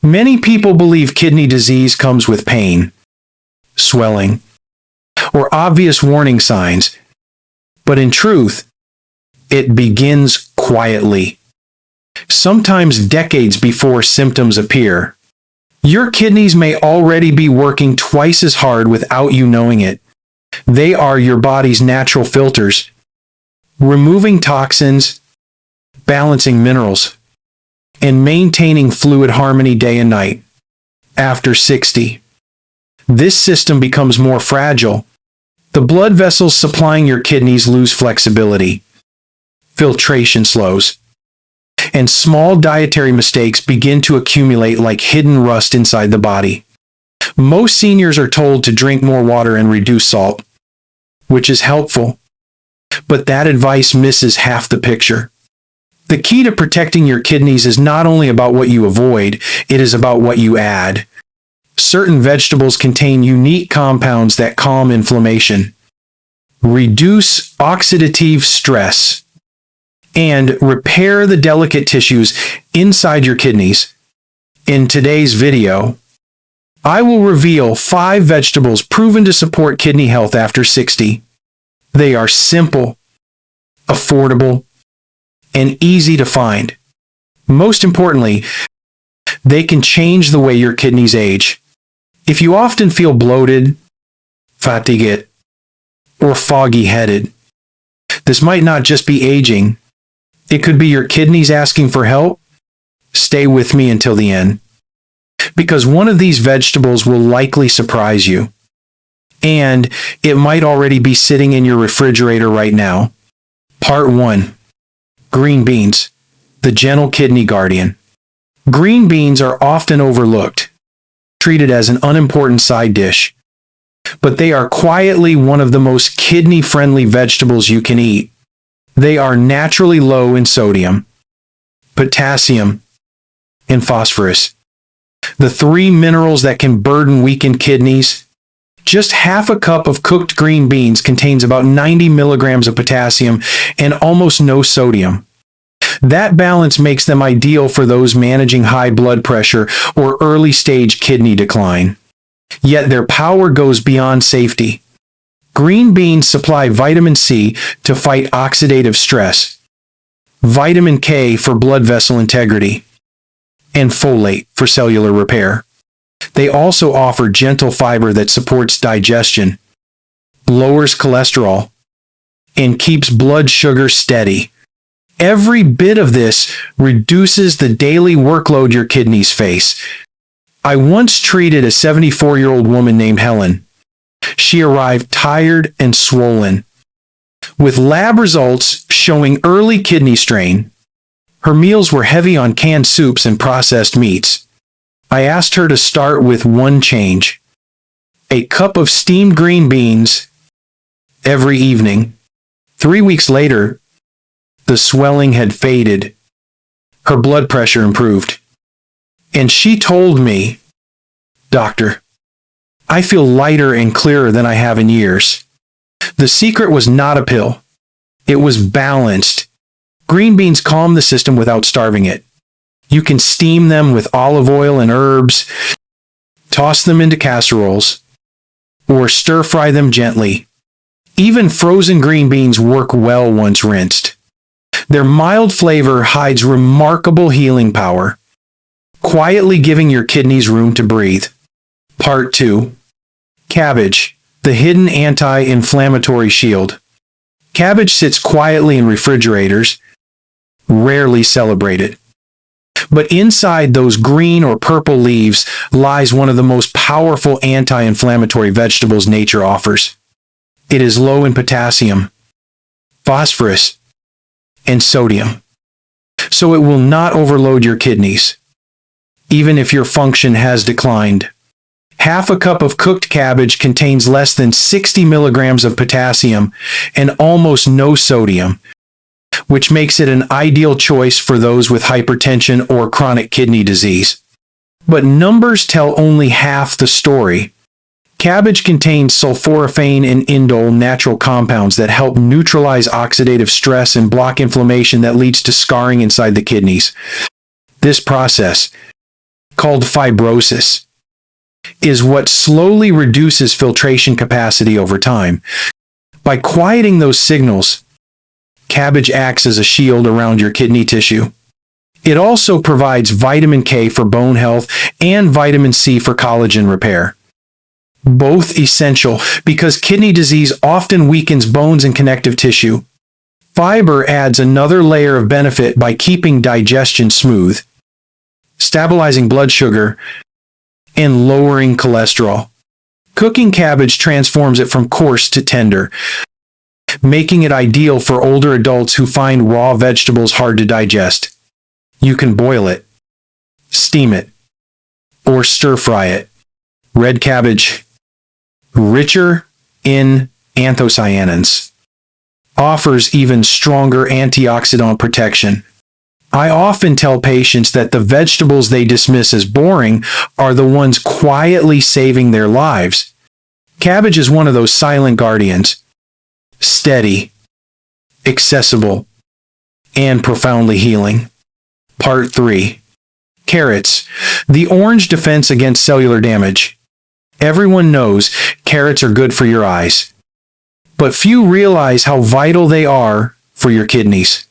Many people believe kidney disease comes with pain, swelling, or obvious warning signs, but in truth, it begins quietly, sometimes decades before symptoms appear. Your kidneys may already be working twice as hard without you knowing it. They are your body's natural filters, removing toxins, balancing minerals, and maintaining fluid harmony day and night. After 60, this system becomes more fragile. The blood vessels supplying your kidneys lose flexibility. Filtration slows, and small dietary mistakes begin to accumulate like hidden rust inside the body. Most seniors are told to drink more water and reduce salt, which is helpful, but that advice misses half the picture. The key to protecting your kidneys is not only about what you avoid, it is about what you add. Certain vegetables contain unique compounds that calm inflammation, reduce oxidative stress, and repair the delicate tissues inside your kidneys. In today's video, I will reveal 5 vegetables proven to support kidney health after 60. They are simple, affordable, and easy to find. Most importantly, they can change the way your kidneys age. If you often feel bloated, fatigued, or foggy-headed, this might not just be aging. It could be your kidneys asking for help. Stay with me until the end, because one of these vegetables will likely surprise you, and it might already be sitting in your refrigerator right now. Part 1. Green beans, the gentle kidney guardian. Green beans are often overlooked, treated as an unimportant side dish, but they are quietly one of the most kidney-friendly vegetables you can eat. They are naturally low in sodium, potassium, and phosphorus, the 3 minerals that can burden weakened kidneys. Just half a cup of cooked green beans contains about 90 milligrams of potassium and almost no sodium. That balance makes them ideal for those managing high blood pressure or early-stage kidney decline. Yet their power goes beyond safety. Green beans supply vitamin C to fight oxidative stress, vitamin K for blood vessel integrity, and folate for cellular repair. They also offer gentle fiber that supports digestion, lowers cholesterol, and keeps blood sugar steady. Every bit of this reduces the daily workload your kidneys face. I once treated a 74-year-old woman named Helen. She arrived tired and swollen, with lab results showing early kidney strain. Her meals were heavy on canned soups and processed meats. I asked her to start with one change: a cup of steamed green beans every evening. 3 weeks later, the swelling had faded. Her blood pressure improved. And she told me, "Doctor, I feel lighter and clearer than I have in years." The secret was not a pill. It was balanced. Green beans calm the system without starving it. You can steam them with olive oil and herbs, toss them into casseroles, or stir-fry them gently. Even frozen green beans work well once rinsed. Their mild flavor hides remarkable healing power, quietly giving your kidneys room to breathe. Part 2. Cabbage, the hidden anti-inflammatory shield. Cabbage sits quietly in refrigerators, rarely celebrated. But inside those green or purple leaves lies one of the most powerful anti-inflammatory vegetables nature offers. It is low in potassium, phosphorus, and sodium, so it will not overload your kidneys, even if your function has declined. Half a cup of cooked cabbage contains less than 60 milligrams of potassium and almost no sodium, which makes it an ideal choice for those with hypertension or chronic kidney disease. But numbers tell only half the story. Cabbage contains sulforaphane and indole, natural compounds that help neutralize oxidative stress and block inflammation that leads to scarring inside the kidneys. This process, called fibrosis, is what slowly reduces filtration capacity over time. By quieting those signals, cabbage acts as a shield around your kidney tissue. It also provides vitamin K for bone health and vitamin C for collagen repair. Both essential because kidney disease often weakens bones and connective tissue. Fiber adds another layer of benefit by keeping digestion smooth, stabilizing blood sugar, and lowering cholesterol. Cooking cabbage transforms it from coarse to tender, making it ideal for older adults who find raw vegetables hard to digest. You can boil it, steam it, or stir-fry it. Red cabbage, richer in anthocyanins, offers even stronger antioxidant protection. I often tell patients that the vegetables they dismiss as boring are the ones quietly saving their lives. Cabbage is one of those silent guardians, steady, accessible, and profoundly healing. Part 3. Carrots, the orange defense against cellular damage. Everyone knows carrots are good for your eyes, but few realize how vital they are for your kidneys.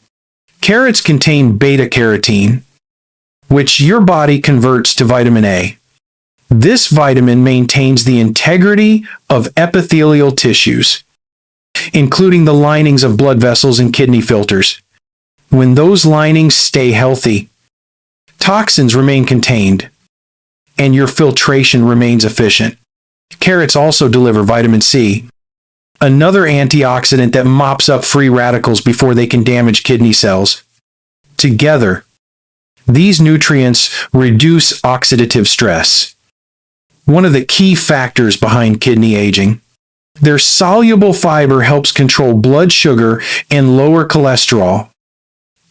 Carrots contain beta-carotene, which your body converts to vitamin A. This vitamin maintains the integrity of epithelial tissues, including the linings of blood vessels and kidney filters. When those linings stay healthy, toxins remain contained, and your filtration remains efficient. Carrots also deliver vitamin C, another antioxidant that mops up free radicals before they can damage kidney cells. Together, these nutrients reduce oxidative stress, one of the key factors behind kidney aging. Their soluble fiber helps control blood sugar and lower cholesterol,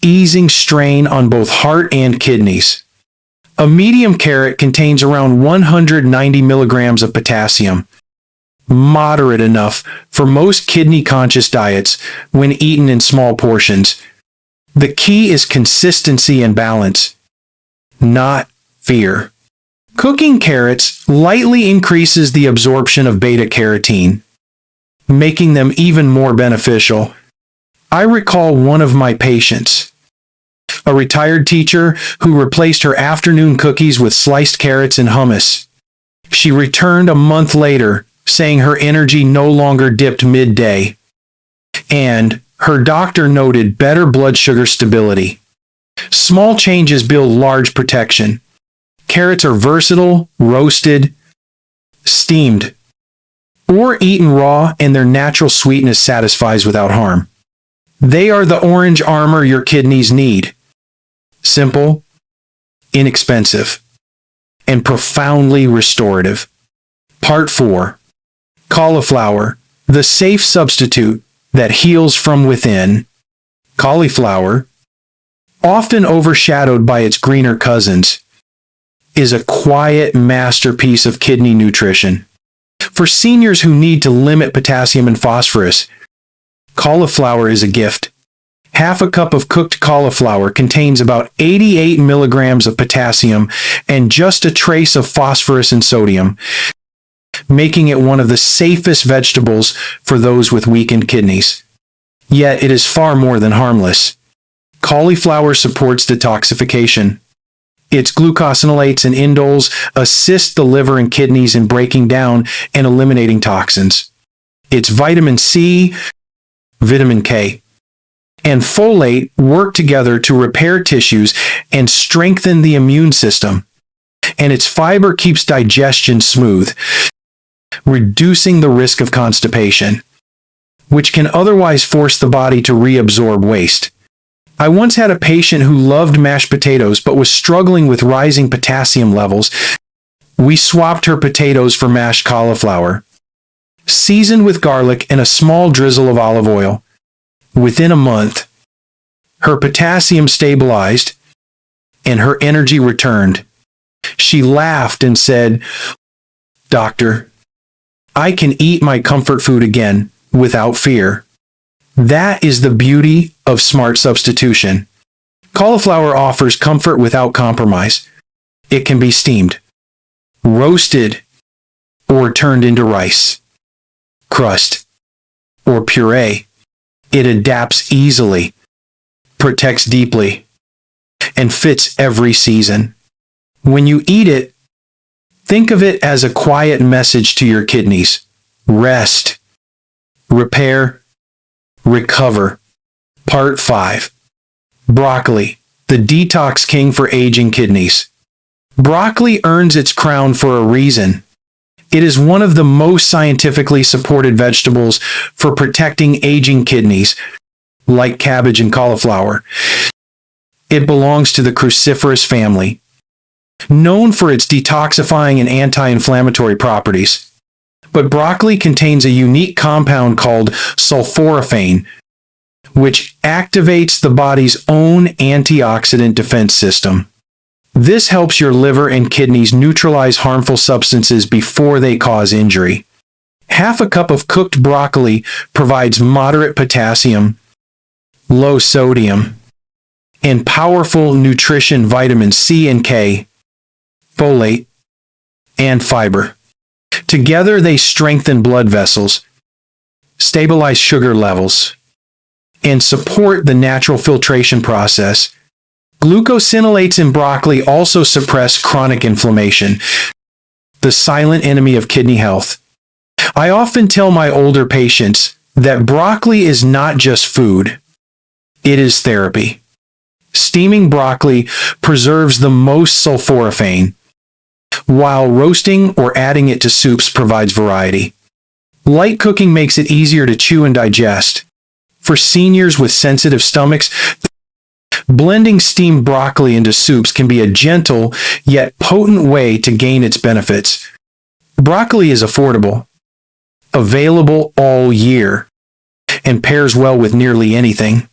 easing strain on both heart and kidneys. A medium carrot contains around 190 milligrams of potassium, moderate enough for most kidney-conscious diets when eaten in small portions. The key is consistency and balance, not fear. Cooking carrots lightly increases the absorption of beta-carotene, making them even more beneficial. I recall one of my patients, a retired teacher who replaced her afternoon cookies with sliced carrots and hummus. She returned a month later, saying her energy no longer dipped midday, and her doctor noted better blood sugar stability. Small changes build large protection. Carrots are versatile, roasted, steamed, or eaten raw, and their natural sweetness satisfies without harm. They are the orange armor your kidneys need. Simple, inexpensive, and profoundly restorative. Part 4. Cauliflower, the safe substitute that heals from within. Cauliflower, often overshadowed by its greener cousins, is a quiet masterpiece of kidney nutrition. For seniors who need to limit potassium and phosphorus, cauliflower is a gift. Half a cup of cooked cauliflower contains about 88 milligrams of potassium and just a trace of phosphorus and sodium, making it one of the safest vegetables for those with weakened kidneys. Yet it is far more than harmless. Cauliflower supports detoxification. Its glucosinolates and indoles assist the liver and kidneys in breaking down and eliminating toxins. Its vitamin C, vitamin K, and folate work together to repair tissues and strengthen the immune system. And its fiber keeps digestion smooth, reducing the risk of constipation, which can otherwise force the body to reabsorb waste. I once had a patient who loved mashed potatoes but was struggling with rising potassium levels. We swapped her potatoes for mashed cauliflower, seasoned with garlic and a small drizzle of olive oil. Within a month, her potassium stabilized and her energy returned. She laughed and said, "Doctor, I can eat my comfort food again without fear." That is the beauty of smart substitution. Cauliflower offers comfort without compromise. It can be steamed, roasted, or turned into rice, crust, or puree. It adapts easily, protects deeply, and fits every season. When you eat it, think of it as a quiet message to your kidneys. Rest, repair, recover. Part 5. Broccoli, the detox king for aging kidneys. Broccoli earns its crown for a reason. It is one of the most scientifically supported vegetables for protecting aging kidneys, like cabbage and cauliflower. It belongs to the cruciferous family, known for its detoxifying and anti-inflammatory properties. But broccoli contains a unique compound called sulforaphane, which activates the body's own antioxidant defense system. This helps your liver and kidneys neutralize harmful substances before they cause injury. Half a cup of cooked broccoli provides moderate potassium, low sodium, and powerful nutrition vitamins C and K, folate, and fiber. Together they strengthen blood vessels, stabilize sugar levels, and support the natural filtration process. Glucosinolates in broccoli also suppress chronic inflammation, the silent enemy of kidney health. I often tell my older patients that broccoli is not just food, it is therapy. Steaming broccoli preserves the most sulforaphane, while roasting or adding it to soups provides variety. Light cooking makes it easier to chew and digest. For seniors with sensitive stomachs, blending steamed broccoli into soups can be a gentle yet potent way to gain its benefits. Broccoli is affordable, available all year, and pairs well with nearly anything.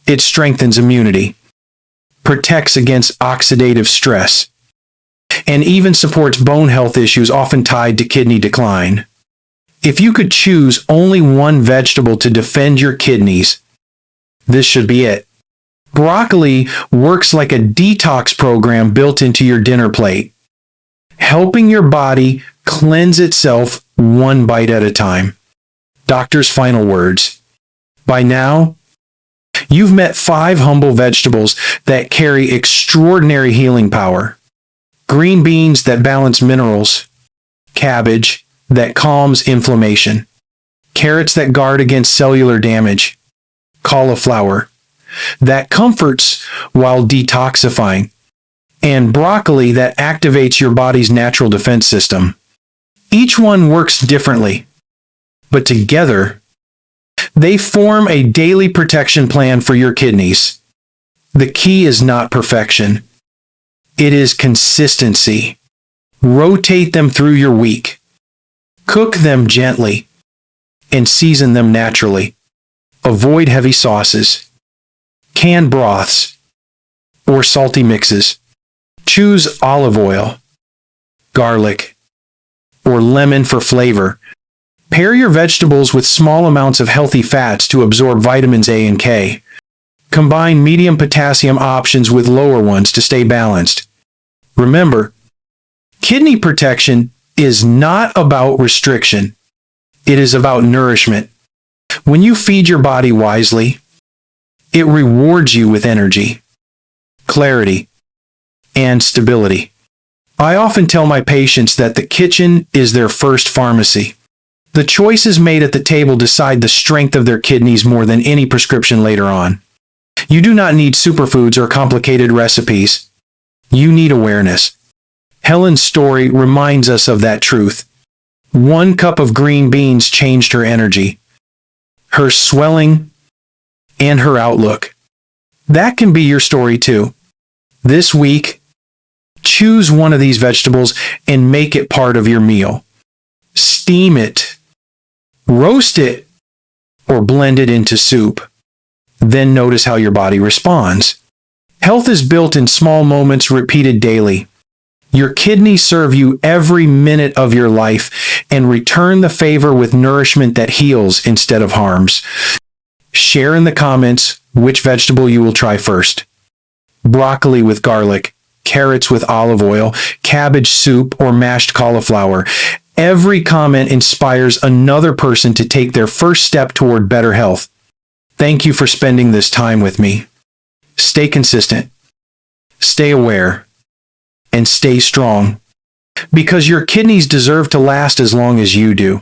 It strengthens immunity, protects against oxidative stress, and even supports bone health issues often tied to kidney decline. If you could choose only one vegetable to defend your kidneys, this should be it. Broccoli works like a detox program built into your dinner plate, helping your body cleanse itself one bite at a time. Doctor's final words. By now, you've met 5 humble vegetables that carry extraordinary healing power. Green beans that balance minerals, cabbage that calms inflammation, carrots that guard against cellular damage, cauliflower that comforts while detoxifying, and broccoli that activates your body's natural defense system. Each one works differently, but together, they form a daily protection plan for your kidneys. The key is not perfection. It is consistency. Rotate them through your week. Cook them gently and season them naturally. Avoid heavy sauces, canned broths, or salty mixes. Choose olive oil, garlic, or lemon for flavor. Pair your vegetables with small amounts of healthy fats to absorb vitamins A and K. Combine medium potassium options with lower ones to stay balanced. Remember, kidney protection is not about restriction. It is about nourishment. When you feed your body wisely, it rewards you with energy, clarity, and stability. I often tell my patients that the kitchen is their first pharmacy. The choices made at the table decide the strength of their kidneys more than any prescription later on. You do not need superfoods or complicated recipes. You need awareness. Helen's story reminds us of that truth. 1 cup of green beans changed her energy, her swelling, and her outlook. That can be your story too. This week, choose one of these vegetables and make it part of your meal. Steam it, roast it, or blend it into soup. Then notice how your body responds. Health is built in small moments repeated daily. Your kidneys serve you every minute of your life and return the favor with nourishment that heals instead of harms. Share in the comments which vegetable you will try first. Broccoli with garlic, carrots with olive oil, cabbage soup, or mashed cauliflower. Every comment inspires another person to take their first step toward better health. Thank you for spending this time with me. Stay consistent, stay aware, and stay strong, because your kidneys deserve to last as long as you do.